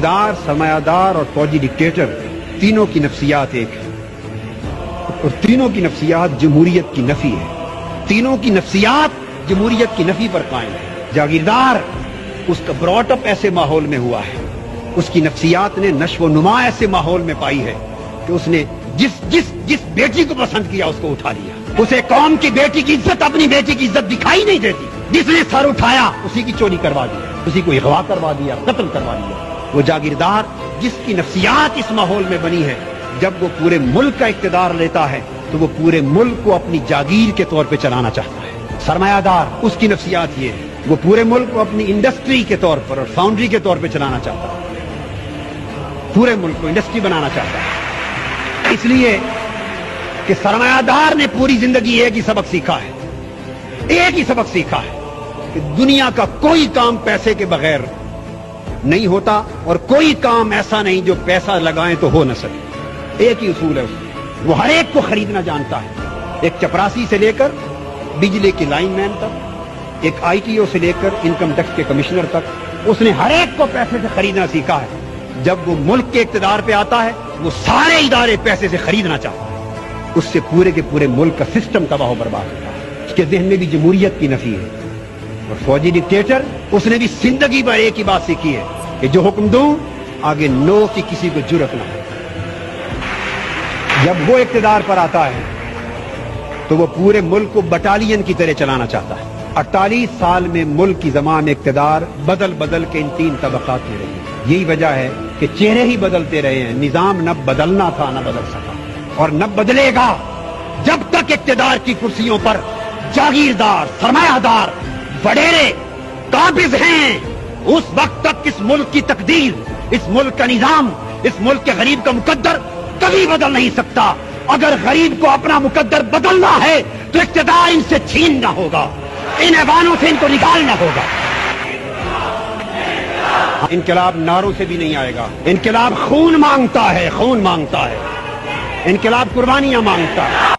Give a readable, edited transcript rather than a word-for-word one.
دار، سرمایہ اور فوجی ڈکٹیٹر تینوں کی نفسیات ایک ہے، اور تینوں کی نفسیات جمہوریت کی نفی ہے۔ تینوں کی نفسیات جمہوریت کی نفی پر قائم ہے۔ جاگیردار اس کا براٹ اپ ایسے ماحول میں ہوا ہے، اس کی نفسیات نے نشو و نما ایسے ماحول میں پائی ہے کہ اس نے جس بیٹی کو پسند کیا اس کو اٹھا لیا۔ اسے قوم کی بیٹی کی عزت، اپنی بیٹی کی عزت دکھائی نہیں دیتی۔ جس نے سر اٹھایا اسی کی چوری کروا دی، اسی کو اغوا کروا دیا، قتل کروا دیا۔ وہ جاگیردار جس کی نفسیات اس ماحول میں بنی ہے، جب وہ پورے ملک کا اقتدار لیتا ہے تو وہ پورے ملک کو اپنی جاگیر کے طور پہ چلانا چاہتا ہے۔ سرمایہ دار اس کی نفسیات یہ ہے، وہ پورے ملک کو اپنی انڈسٹری کے طور پر اور فاؤنڈری کے طور پہ چلانا چاہتا ہے، پورے ملک کو انڈسٹری بنانا چاہتا ہے۔ اس لیے کہ سرمایہ دار نے پوری زندگی ایک ہی سبق سیکھا ہے، ایک ہی سبق سیکھا ہے کہ دنیا کا کوئی کام پیسے کے بغیر نہیں ہوتا، اور کوئی کام ایسا نہیں جو پیسہ لگائیں تو ہو نہ سکے۔ ایک ہی اصول ہے اس میں، وہ ہر ایک کو خریدنا جانتا ہے، ایک چپراسی سے لے کر بجلی کے لائن مین تک، ایک آئی ٹی او سے لے کر انکم ٹیکس کے کمشنر تک، اس نے ہر ایک کو پیسے سے خریدنا سیکھا ہے۔ جب وہ ملک کے اقتدار پہ آتا ہے وہ سارے ادارے پیسے سے خریدنا چاہتا ہے، اس سے پورے کے پورے ملک کا سسٹم تباہ و برباد ہوتا ہے۔ اس کے ذہن میں بھی جمہوریت کی نفی ہے۔ اور فوجی ڈکٹیٹر اس نے بھی زندگی بھر ایک ہی بات سیکھی ہے کہ جو حکم دوں آگے نو کی کسی کو جرأت نہ ہو۔ جب وہ اقتدار پر آتا ہے تو وہ پورے ملک کو بٹالین کی طرح چلانا چاہتا ہے۔ 48 سال میں ملک کی زمان اقتدار بدل کے ان تین طبقات میں رہی۔ یہی وجہ ہے کہ چہرے ہی بدلتے رہے ہیں، نظام نہ بدلنا تھا نہ بدل سکا، اور نہ بدلے گا جب تک اقتدار کی کرسیوں پر جاگیردار، سرمایہ دار، وڈیرے قابض ہیں۔ اس وقت تک اس ملک کی تقدیر، اس ملک کا نظام، اس ملک کے غریب کا مقدر کبھی بدل نہیں سکتا۔ اگر غریب کو اپنا مقدر بدلنا ہے تو اقتدار ان سے چھیننا ہوگا، ان ایوانوں سے ان کو نکالنا ہوگا۔ انقلاب نعروں سے بھی نہیں آئے گا، انقلاب خون مانگتا ہے، خون مانگتا ہے، انقلاب قربانیاں مانگتا ہے۔